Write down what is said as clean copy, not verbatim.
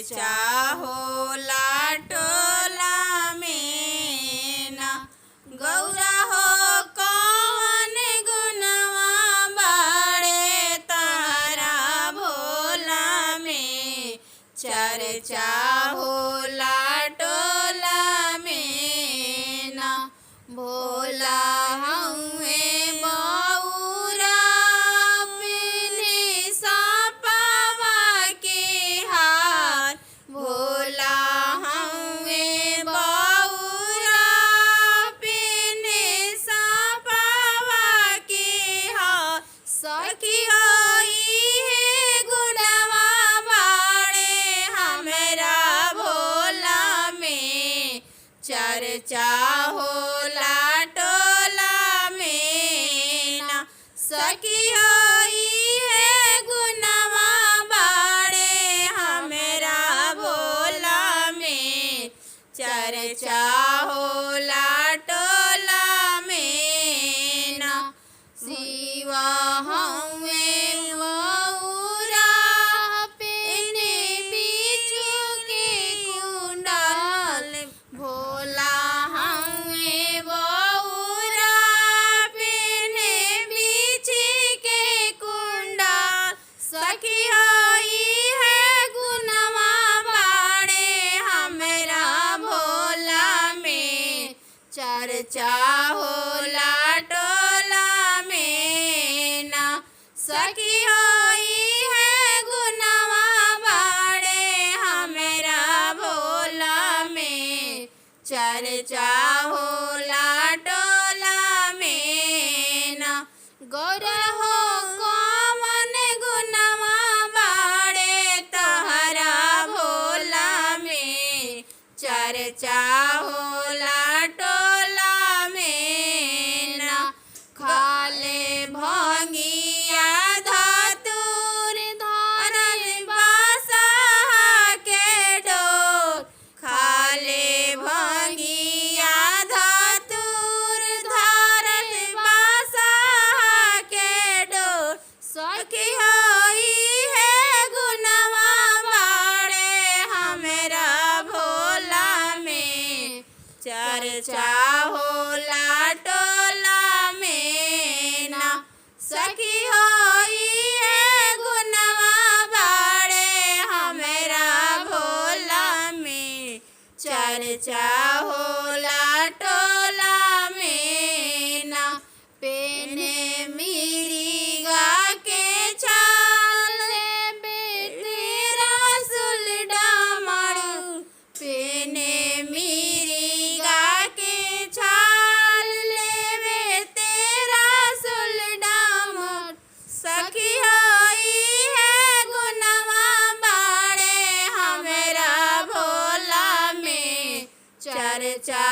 चर्चा होला टोला में ना गौरा हो कौन गुनवा बाड़े तारा भोला में। चर्चा होला टोला में ना भोला हउए बौरा पिन्हे सापवा के हार। भोला हउए बौरा पिन्हे सापवा के हार। सखी होई है गुणवा बाड़े हमरा भोला में। चर्चा होला टोला में ना सखी होई है गुनवा बाड़े हमरा भोला में। चर्चा होला टोला में ना शिवा हउए बौरा पिन्हे बिच्छू के कुंडल। भोला हउए बौरा पिन्हे बिच्छी के कुंडल। सखी होई है गुनवा बाड़े हमरा भोला में। चर्चा होला टोला में ना सखी होई है गुनवा बाड़े हमरा भोला में। चर्चा होला टोला में ना गौरा हो कौन गुनवा बाड़े तहरा भोला में। चर्चा होला टोला में ना खाले भंगिया धतूर धरल बासा के डोर। खाले भंगिया धतूर धरल बासा के डोर। सखी होई है गुनवा बाड़े हमरा भोला में। चर्चा होला टोला में ना सखी होई है गुनवा बाड़े हमरा भोला में। चर्चा होला टोला में ना पेने मिरिगा के छाल बेतेरा सुल डामरू। पेने मिरिगा के छाल लेवे तेरा सुल डामर। सखी होई है गुनवा बाड़े हमरा भोला में। चर्चा